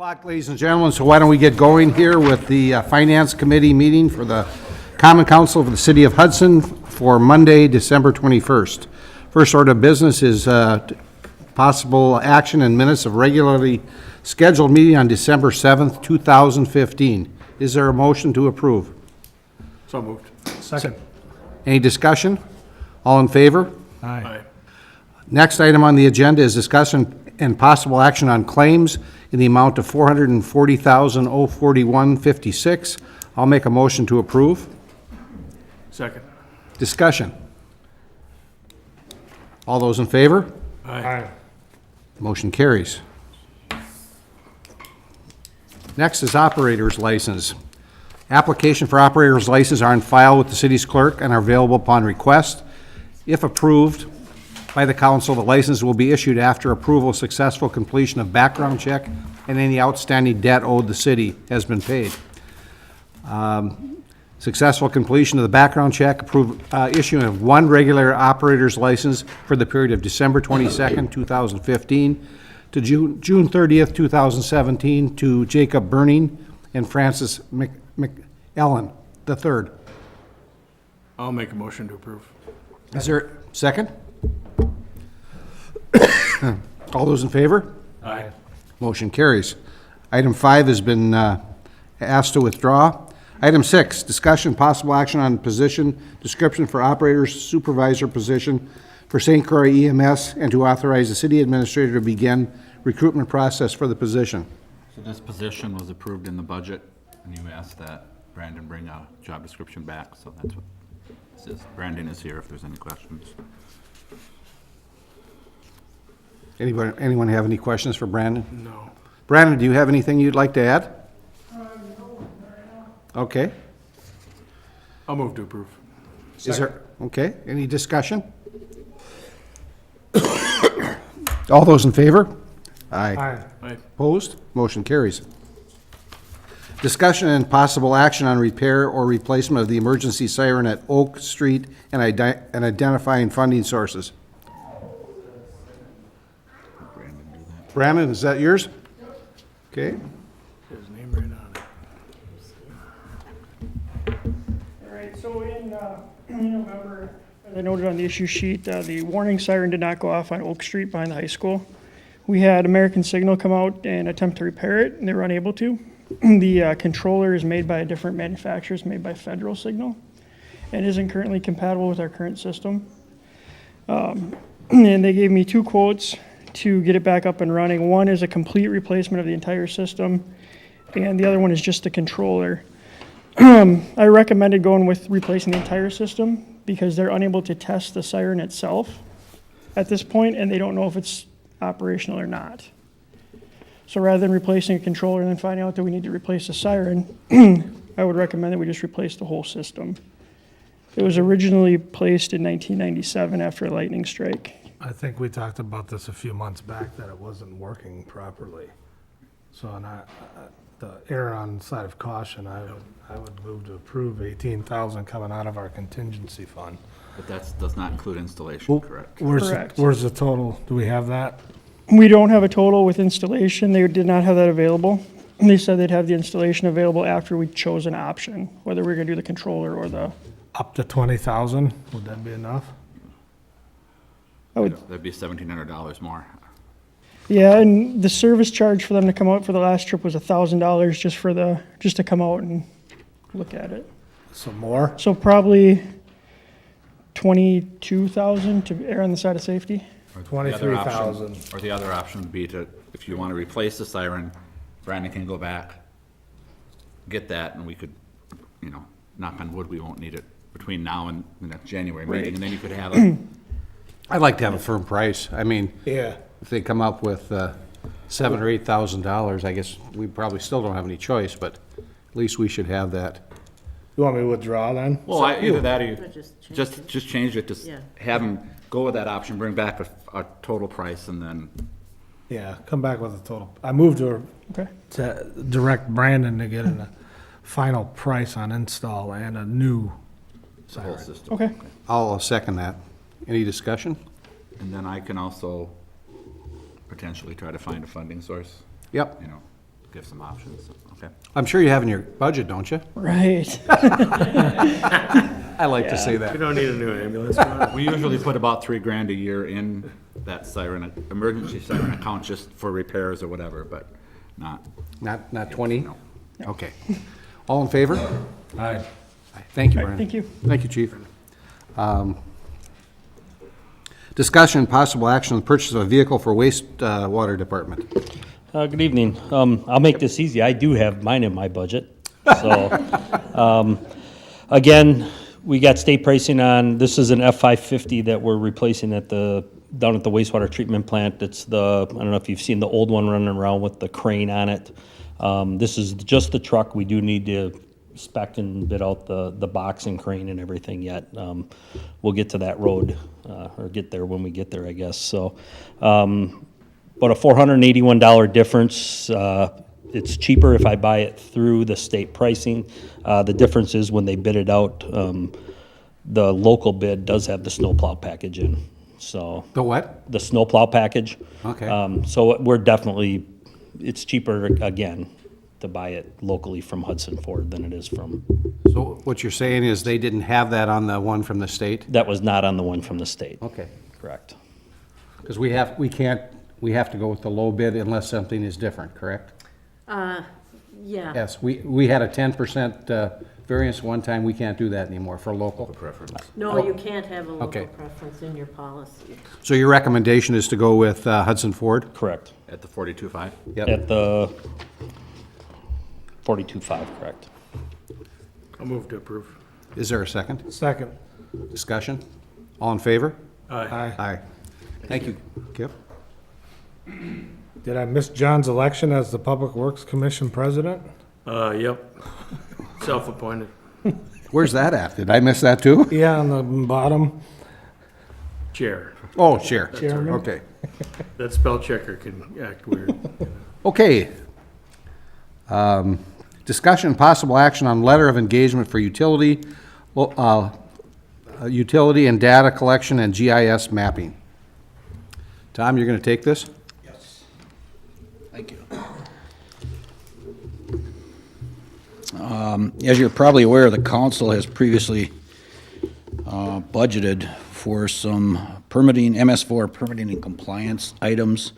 O'clock, ladies and gentlemen, so why don't we get going here with the Finance Committee meeting for the Common Council of the City of Hudson for Monday, December 21st. First order of business is possible action and minutes of regularly scheduled meeting on December 7th, 2015. Is there a motion to approve? So moved. Second. Any discussion? All in favor? Aye. Next item on the agenda is discussion and possible action on claims in the amount of $440,041.56. I'll make a motion to approve. Second. Discussion. All those in favor? Aye. Motion carries. Next is operator's license. Application for operator's license are on file with the city's clerk and are available upon request. If approved by the council, the license will be issued after approval, successful completion of background check, and any outstanding debt owed the city has been paid. Successful completion of the background check, issuing of one regular operator's license for the period of December 22nd, 2015 to June 30th, 2017 to Jacob Burning and Francis McEllen III. I'll make a motion to approve. Is there a second? All those in favor? Aye. Motion carries. Item 5 has been asked to withdraw. Item 6, discussion, possible action on position description for operator's supervisor position for St. Croix EMS and to authorize the city administrator to begin recruitment process for the position. So this position was approved in the budget, and you asked that Brandon bring a job description back, so that's what this is. Brandon is here if there's any questions. Anyone have any questions for Brandon? No. Brandon, do you have anything you'd like to add? Okay. I'll move to approve. Is there, okay, any discussion? All those in favor? Aye. Aye. Aye. Opposed? Motion carries. Discussion and possible action on repair or replacement of the emergency siren at Oak Street and identifying funding sources. Brandon do that. Brandon, is that yours? Okay. His name right on it. All right, so in November, as I noted on the issue sheet, the warning siren did not go off on Oak Street behind the high school. We had American Signal come out and attempt to repair it, and they were unable to. The controller is made by a different manufacturer, it's made by Federal Signal, and isn't currently compatible with our current system. And they gave me 2 quotes to get it back up and running. One is a complete replacement of the entire system, and the other one is just the controller. I recommended going with replacing the entire system because they're unable to test the siren itself at this point, and they don't know if it's operational or not. So rather than replacing a controller and then finding out that we need to replace the siren, I would recommend that we just replace the whole system. It was originally placed in 1997 after a lightning strike. I think we talked about this a few months back, that it wasn't working properly. So, and the error on the side of caution, I would move to approve 18,000 coming out of our contingency fund. But that does not include installation, correct? Correct. Where's the total? Do we have that? We don't have a total with installation. They did not have that available. They said they'd have the installation available after we chose an option, whether we're gonna do the controller or the, Up to 20,000? Would that be enough? I would, That'd be $1,700 more. yeah, and the service charge for them to come out for the last trip was $1,000 just to come out and look at it. Some more? So probably 22,000 to err on the side of safety. Or the other 23,000. option- Or the other option would be to, if you want to replace the siren, Brandon can go back, get that, and we could, knock on wood, we won't need it between now and the next January meeting, and then you could have a I'd like to have a firm price. I mean, Yeah. if they come up with $7,000 or $8,000, I guess we probably still don't have any choice, but at least we should have that. You want me to withdraw then? Well, either that or you, Just just change it to Yeah. have him go with that option, bring back a total price, and then, Yeah, come back with a total. I moved to Okay. direct Brandon to get a final price on install and a new the whole siren. system. Okay. I'll second that. Any discussion? And then I can also potentially try to find a funding source, Yep. give some options, okay? I'm sure you have in your budget, don't you? Right. I like to say You that. don't need a new ambulance, Ron. We usually put about $3,000 a year in that siren, emergency siren account just for repairs or whatever, but not. Not 20? No. Okay. All in favor? Aye. Thank you, Brian. Thank you. Thank you, Chief. Discussion, possible action on the purchase of a vehicle for wastewater department. Good evening. I'll make this easy. I do have mine in my budget. So, again, we got state pricing on, this is an F-550 that we're replacing down at the wastewater treatment plant. It's I don't know if you've seen the old one running around with the crane on it. This is just the truck. We do need to spec and bid out the box and crane and everything yet. We'll get to that road, or get there when we get there, I guess. So, but a $481 difference. It's cheaper if I buy it through the state pricing. The difference is when they bid it out, the local bid does have the snowplow package in. So The what? the snowplow package. Okay. So it's cheaper again to buy it locally from Hudson Ford than it is from, So what you're saying is they didn't have that on the one from the state? that was not on the one from the state. Okay. Correct. Because we have to go with the low bid unless something is different, correct? Yeah, Yes, we had a 10% variance one time. We can't do that anymore for local. Preference. no, you can't have a Okay. local preference in your policy. So your recommendation is to go with Hudson Ford? Correct. At the 42.5? Yep. At the 42.5, correct. I'll move to approve. Is there a second? Second. Discussion? All in favor? Aye. Aye. Thank you, Kip. Did I miss John's election as the Public Works Commission president? Yep. Self-appointed. Where's that at? Did I miss that too? Yeah, on the bottom. Chair. Oh, sure. Chairman. Okay. That spell checker can act weird. Okay. Discussion, possible action on letter of engagement for utility and data collection and GIS mapping. Tom, you're going to take this? Thank you. As you're probably aware, the council has previously budgeted for some permitting, MS4 permitting and compliance items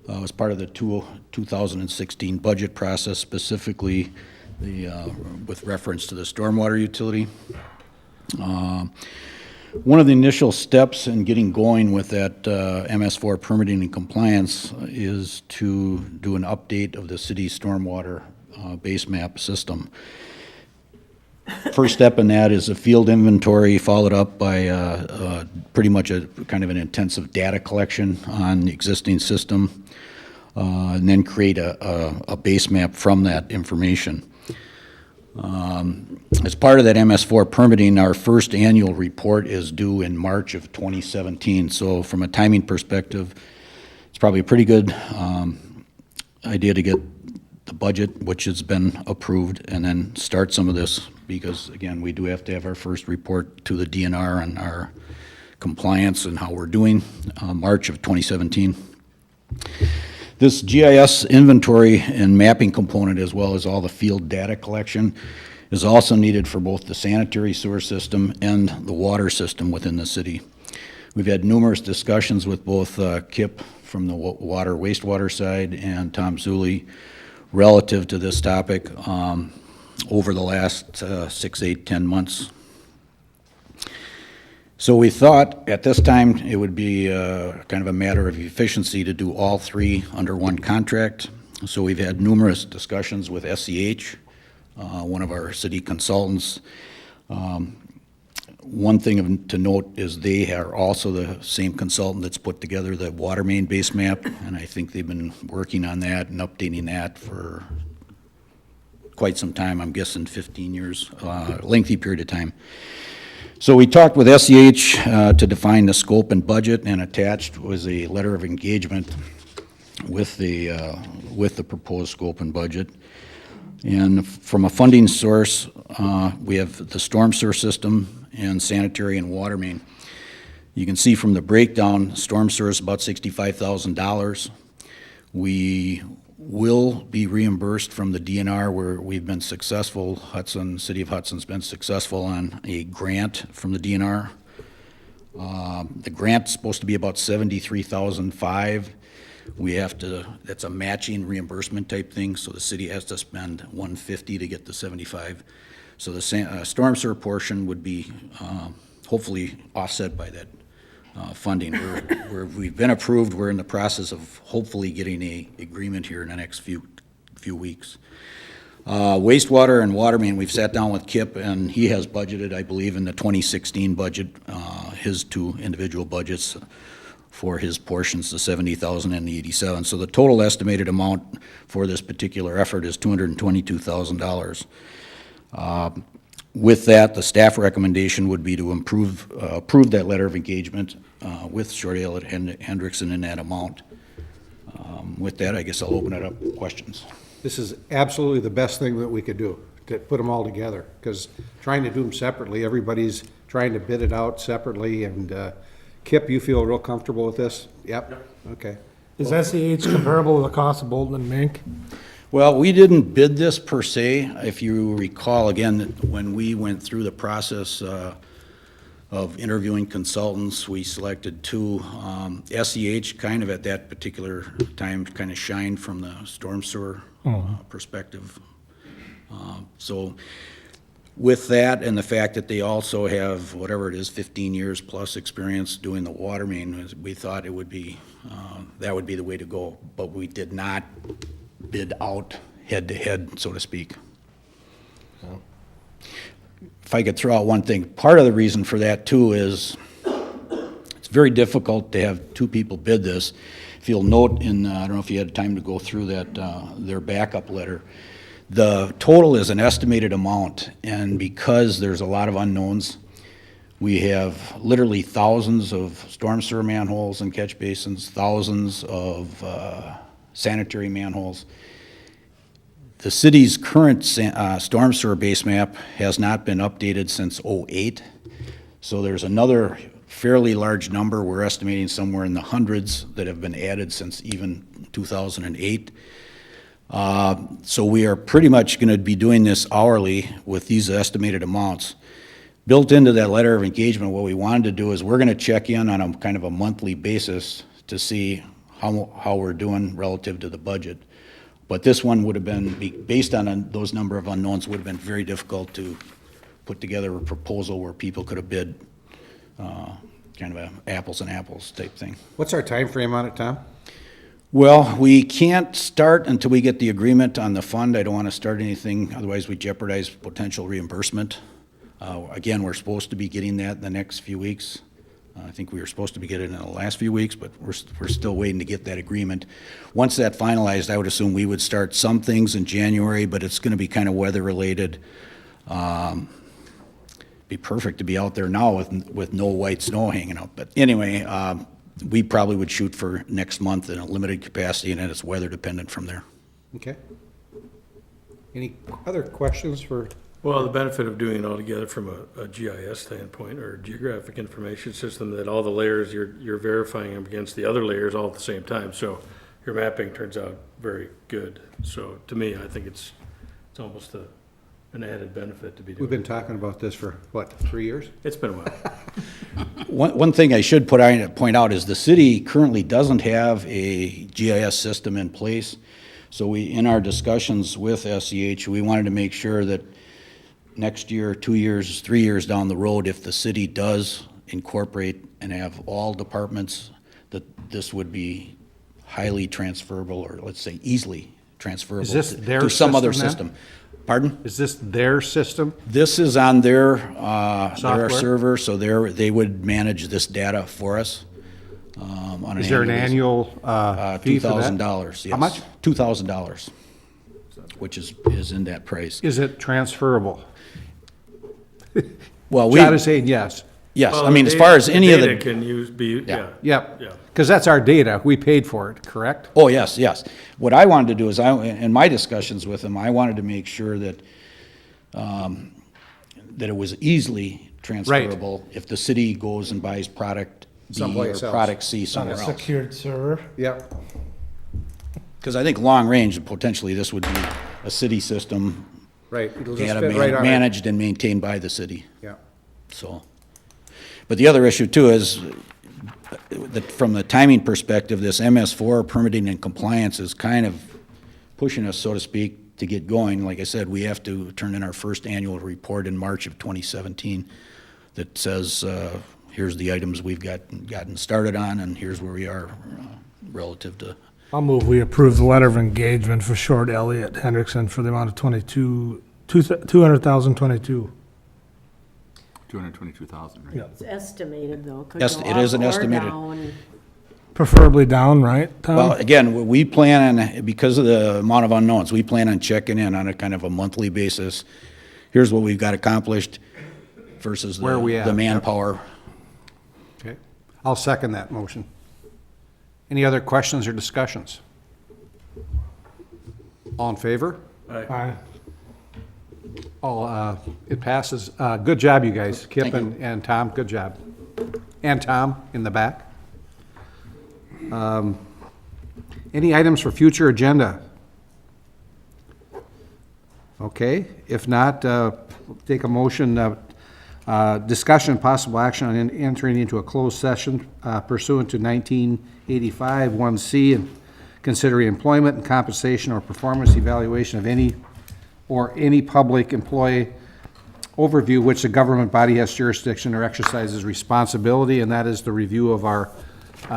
as part of the 2016 budget process, specifically with reference to the stormwater utility. One of the initial steps in getting going with that MS4 permitting and compliance is to do an update of the city's stormwater base map system. First step in that is a field inventory, followed up by pretty much a kind of an intensive data collection on the existing system, and then create a base map from that information. As part of that MS4 permitting, our first annual report is due in March of 2017. So from a timing perspective, it's probably a pretty good idea to get the budget, which has been approved, and then start some of this, because again, we do have to have our first report to the DNR on our compliance and how we're doing, March of 2017. This GIS inventory and mapping component, as well as all the field data collection, is also needed for both the sanitary sewer system and the water system within the city. We've had numerous discussions with both Kip from the water wastewater side and Tom Zuley relative to this topic over the last 6, 8, 10 months. So we thought at this time it would be kind of a matter of efficiency to do all three under one contract. So we've had numerous discussions with SEH, one of our city consultants. One thing to note is they are also the same consultant that's put together the water main base map, and I think they've been working on that and updating that for quite some time, I'm guessing 15 years, lengthy period of time. So we talked with SEH to define the scope and budget, and attached was a letter of engagement with the proposed scope and budget. And from a funding source, we have the storm sewer system and sanitary and water main. You can see from the breakdown, storm sewer is about $65,000. We will be reimbursed from the DNR where we've been successful. Hudson, City of Hudson's been successful on a grant from the DNR. The grant's supposed to be about $73,500. We have to, that's a matching reimbursement type thing, so the city has to spend $150 to get the 75. So the storm sewer portion would be hopefully offset by that funding. We've been approved, we're in the process of hopefully getting a agreement here in the next few weeks. Wastewater and water main, we've sat down with Kip, and he has budgeted, I believe, in the 2016 budget, his two individual budgets for his portions, the 70,000 and the 87. So the total estimated amount for this particular effort is $222,000. With that, the staff recommendation would be to approve that letter of engagement with Short-Dale and Hendrickson in that amount. With that, I guess I'll open it up for questions. This is absolutely the best thing that we could do, to put them all together, because trying to do them separately, everybody's trying to bid it out separately, and Kip, you feel real comfortable with this? Yep. Okay. Is SEH comparable with the cost of Bolton and Mink? Well, we didn't bid this per se. If you recall, again, when we went through the process of interviewing consultants, we selected two. SEH kind of at that particular time kind of shined from the storm sewer perspective. So with that and the fact that they also have, whatever it is, 15 years plus experience doing the water main, we thought it would be, that would be the way to go. But we did not bid out head-to-head, so to speak. If I could throw out one thing, part of the reason for that too is it's very difficult to have two people bid this. If you'll note in, I don't know if you had time to go through that, their backup letter, the total is an estimated amount, and because there's a lot of unknowns, we have literally thousands of storm sewer manholes and catch basins, thousands of sanitary manholes. The city's current storm sewer base map has not been updated since '08, so there's another fairly large number, we're estimating somewhere in the hundreds, that have been added since even 2008. So we are pretty much going to be doing this hourly with these estimated amounts. Built into that letter of engagement, what we wanted to do is we're going to check in on a kind of a monthly basis to see how we're doing relative to the budget. But this one would have been, based on those number of unknowns, would have been very difficult to put together a proposal where people could have bid kind of a apples and apples type thing. What's our time frame on it, Tom? Well, we can't start until we get the agreement on the fund. I don't want to start anything, otherwise we jeopardize potential reimbursement. Again, we're supposed to be getting that in the next few weeks. I think we were supposed to be getting it in the last few weeks, but we're still waiting to get that agreement. Once that finalized, I would assume we would start some things in January, but it's going to be kind of weather related. Be perfect to be out there now with no white snow hanging out. But anyway, we probably would shoot for next month in a limited capacity, and then it's weather dependent from there. Okay. Any other questions for? Well, the benefit of doing it all together from a GIS standpoint, or geographic information system, that all the layers, you're verifying them against the other layers all at the same time. So your mapping turns out very good. So to me, I think it's almost an added benefit to be doing. We've been talking about this for, what, 3 years? It's been a while. One thing I should point out is the city currently doesn't have a GIS system in place. So in our discussions with SEH, we wanted to make sure that next year, 2 years, 3 years down the road, if the city does incorporate and have all departments, that this would be highly transferable, or let's say easily transferable Is this their to some other system then? system. Pardon? Is this their system? This is on their Software? server, so they would manage this data for us. On Is there an annual fee for that? $2,000, yes. How much? $2,000, which is in that price. Is it transferable? Well, John is saying yes. yes, Well, I mean, the as far as data- any of data the, can yeah. Yep. Yeah. Because that's our data. We paid for it, correct? oh, yes, yes. What I wanted to do is, in my discussions with them, I wanted to make sure that, that it was easily transferable if the city goes and buys product B or Someplace else. product C On somewhere a else. secured server? Yep. Because I think long range, potentially this would be a city system, Right. It'll just kind fit of right on it. managed and maintained by the city, Yeah. so. But the other issue too is, that from the timing perspective, this MS4 permitting and compliance is kind of pushing us, so to speak, to get going. Like I said, we have to turn in our first annual report in March of 2017 that says, here's the items we've gotten started on, and here's where we are relative to. I'll move we approve the letter of engagement for Short Elliott Hendrickson for the amount of 200,022. 222,000, right? Yeah. It's estimated, though. Could Yes, go it is up an or estimated. down. Preferably down, right, Tom? Well, again, we plan on, because of the amount of unknowns, we plan on checking in on a kind of a monthly basis. Here's what we've got accomplished versus Where are we at? the manpower. Okay. I'll second that motion. Any other questions or discussions? All in favor? Aye. All, it passes. Good job, you guys. Kip Thank you. and Tom, good job. And Tom in the back. Any items for future agenda? Okay, if not, take a motion, discussion and possible action on entering into a closed session pursuant to 1985 1C and considering employment and compensation or performance evaluation of any public employee overview which the government body has jurisdiction or exercises responsibility, and that is the review of our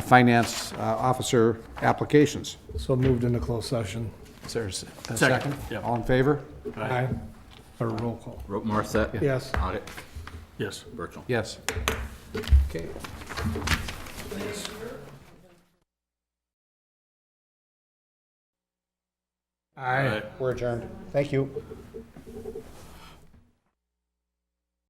finance officer applications. So moved into closed session. Is there a second? All in favor? Aye. Or roll call. Morissette? Yes. Audit? Yes. Virtual? Yes. Okay. Aye. We're adjourned. Thank you.